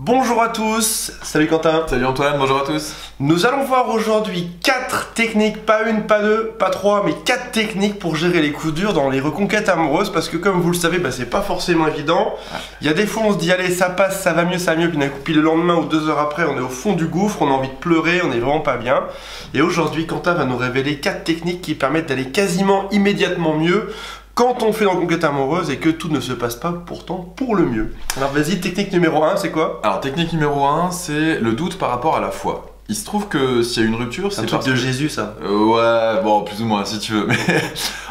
Bonjour à tous, salut Quentin. Salut Antoine, bonjour à tous. Nous allons voir aujourd'hui 4 techniques, pas une, pas deux, pas 3, mais 4 techniques pour gérer les coups durs dans les reconquêtes amoureuses. Parce que comme vous le savez, c'est pas forcément évident. Il y a des fois on se dit allez ça passe, ça va mieux, puis d'un coup puis le lendemain ou 2 heures après on est au fond du gouffre, on a envie de pleurer, on est vraiment pas bien. Et aujourd'hui Quentin va nous révéler 4 techniques qui permettent d'aller quasiment immédiatement mieux quand on fait une reconquête amoureuse et que tout ne se passe pas pourtant pour le mieux. Alors vas-y, technique numéro 1, c'est quoi? Alors technique numéro 1, c'est le doute par rapport à la foi. Il se trouve que s'il y a une rupture, c'est un truc de Jésus ça. Ouais, bon plus ou moins si tu veux, mais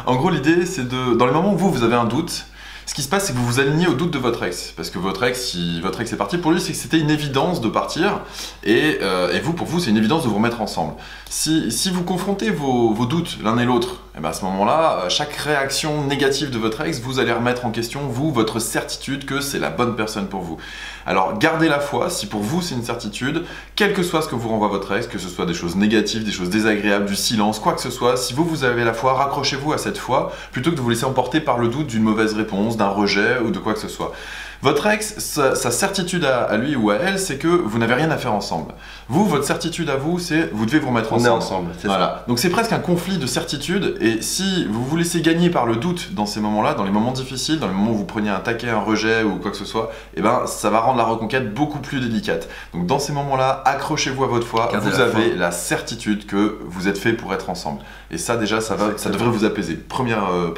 en gros l'idée c'est de, dans les moments où vous avez un doute, ce qui se passe c'est que vous vous alignez au doute de votre ex. Parce que votre ex, si votre ex est parti, pour lui c'est que c'était une évidence de partir, et vous, pour vous c'est une évidence de vous remettre ensemble. Si vous confrontez vos doutes l'un et l'autre, et bien à ce moment-là, chaque réaction négative de votre ex, vous allez remettre en question, votre certitude que c'est la bonne personne pour vous. Alors gardez la foi, si pour vous c'est une certitude, quel que soit ce que vous renvoie votre ex, que ce soit des choses négatives, des choses désagréables, du silence, quoi que ce soit, si vous avez la foi, raccrochez-vous à cette foi, plutôt que de vous laisser emporter par le doute d'une mauvaise réponse, d'un rejet ou de quoi que ce soit. Votre ex, sa certitude à lui ou à elle, c'est que vous n'avez rien à faire ensemble. Vous, votre certitude à vous, c'est vous devez vous remettre ensemble. On est ensemble, c'est ça. Donc c'est presque un conflit de certitude, et si vous vous laissez gagner par le doute dans ces moments-là, dans les moments difficiles, dans les moments où vous preniez un taquet, un rejet ou quoi que ce soit, et ben ça va rendre la reconquête beaucoup plus délicate. Donc dans ces moments-là, accrochez-vous à votre foi, vous avez la certitude que vous êtes fait pour être ensemble. Et ça déjà, ça devrait vous apaiser.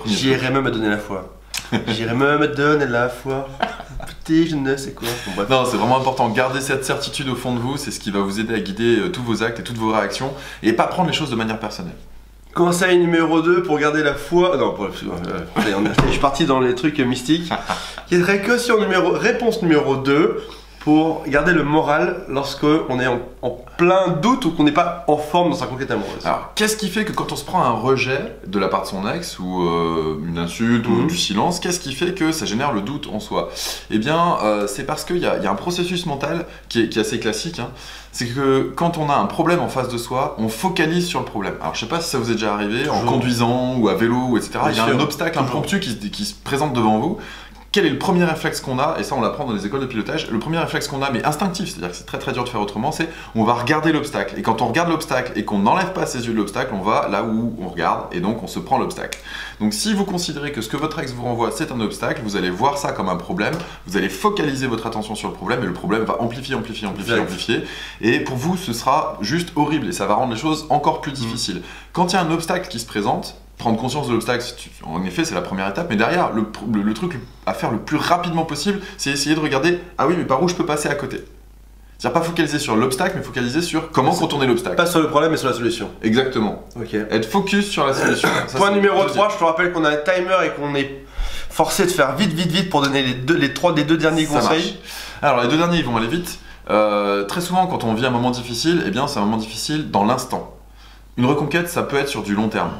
J'irai même à donner la foi. J'irai même à donner la foi. Petit, je ne sais quoi. Bon, non, c'est vraiment important. Gardez cette certitude au fond de vous, c'est ce qui va vous aider à guider tous vos actes et toutes vos réactions, et pas prendre les choses de manière personnelle. Conseil numéro 2 pour garder la foi. Non, je suis parti dans les trucs mystiques. Qui serait que sur réponse numéro 2 pour garder le moral lorsqu'on est en plein doute ou qu'on n'est pas en forme dans sa conquête amoureuse. Alors, qu'est-ce qui fait que quand on se prend un rejet de la part de son ex, ou une insulte, ou du silence, qu'est-ce qui fait que ça génère le doute en soi? Eh bien, c'est parce qu'il y a un processus mental qui est assez classique, hein. C'est que quand on a un problème en face de soi, on focalise sur le problème. Alors, je sais pas si ça vous est déjà arrivé, en conduisant, ou à vélo, etc. Il y a un obstacle impromptu qui se présente devant vous. Quel est le premier réflexe qu'on a? Et ça on l'apprend dans les écoles de pilotage. Le premier réflexe qu'on a, mais instinctif, c'est-à-dire que c'est très dur de faire autrement, c'est on va regarder l'obstacle. Et quand on regarde l'obstacle et qu'on n'enlève pas ses yeux de l'obstacle, on va là où on regarde et donc on se prend l'obstacle. Donc si vous considérez que ce que votre ex vous renvoie c'est un obstacle, vous allez voir ça comme un problème, vous allez focaliser votre attention sur le problème et le problème va amplifier. Et pour vous ce sera juste horrible et ça va rendre les choses encore plus difficiles. Quand il y a un obstacle qui se présente, prendre conscience de l'obstacle, en effet c'est la première étape, mais derrière le truc à faire le plus rapidement possible, c'est essayer de regarder, ah oui mais par où je peux passer à côté. C'est-à-dire pas focaliser sur l'obstacle, mais focaliser sur comment contourner l'obstacle. Pas sur le problème mais sur la solution. Exactement. Ok. Être focus sur la solution. Point numéro 3, je te rappelle qu'on a un timer et qu'on est forcé de faire vite pour donner les deux derniers conseils. Alors les deux derniers ils vont aller vite. Très souvent quand on vit un moment difficile, eh bien c'est un moment difficile dans l'instant. Une reconquête ça peut être sur du long terme.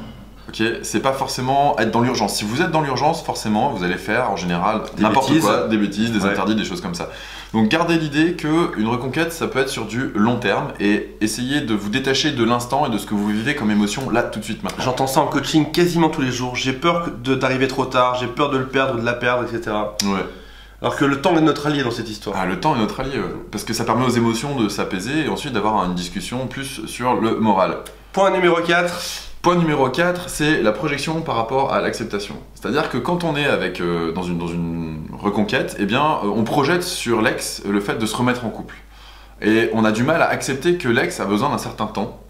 Ok, c'est pas forcément être dans l'urgence. Si vous êtes dans l'urgence, forcément, vous allez faire en général n'importe quoi, des bêtises, des interdits, des choses comme ça. Donc gardez l'idée qu'une reconquête, ça peut être sur du long terme et essayez de vous détacher de l'instant et de ce que vous vivez comme émotion là, tout de suite, maintenant. J'entends ça en coaching quasiment tous les jours. J'ai peur d'arriver trop tard, j'ai peur de le perdre ou de la perdre, etc. Ouais. Alors que le temps est notre allié dans cette histoire. Ah, le temps est notre allié, parce que ça permet aux émotions de s'apaiser et ensuite d'avoir une discussion plus sur le moral. Point numéro 4. Point numéro 4, c'est la projection par rapport à l'acceptation. C'est-à-dire que quand on est dans une reconquête, eh bien, on projette sur l'ex le fait de se remettre en couple. Et on a du mal à accepter que l'ex a besoin d'un certain temps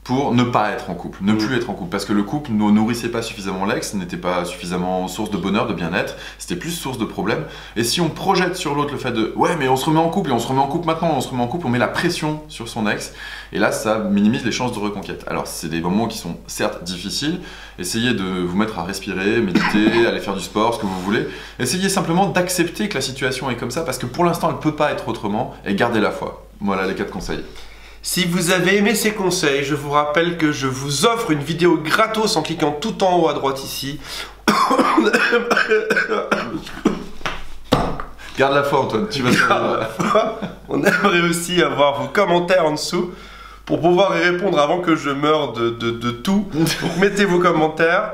pour ne pas être en couple, ne plus être en couple. Parce que le couple ne nourrissait pas suffisamment l'ex, n'était pas suffisamment source de bonheur, de bien-être, c'était plus source de problèmes. Et si on projette sur l'autre le fait de « ouais mais on se remet en couple, et on se remet en couple maintenant, on se remet en couple », on met la pression sur son ex, et là ça minimise les chances de reconquête. Alors c'est des moments qui sont certes difficiles, essayez de vous mettre à respirer, méditer, aller faire du sport, ce que vous voulez. Essayez simplement d'accepter que la situation est comme ça, parce que pour l'instant elle ne peut pas être autrement, et gardez la foi. Voilà les 4 conseils. Si vous avez aimé ces conseils, je vous rappelle que je vous offre une vidéo gratos en cliquant tout en haut à droite ici. Garde la foi Antoine, tu vas se faire. On aimerait aussi avoir vos commentaires en dessous pour pouvoir y répondre avant que je meure de tout. Donc mettez vos commentaires.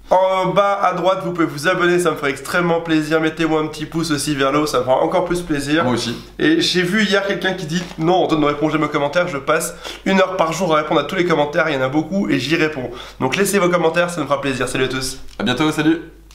En bas à droite, vous pouvez vous abonner, ça me ferait extrêmement plaisir. Mettez-moi un petit pouce aussi vers le haut, ça me fera encore plus plaisir. Moi aussi. Et j'ai vu hier quelqu'un qui dit non, Antoine ne répond jamais aux commentaires. Je passe 1 heure par jour à répondre à tous les commentaires, il y en a beaucoup et j'y réponds. Donc laissez vos commentaires, ça me fera plaisir. Salut à tous. À bientôt, salut.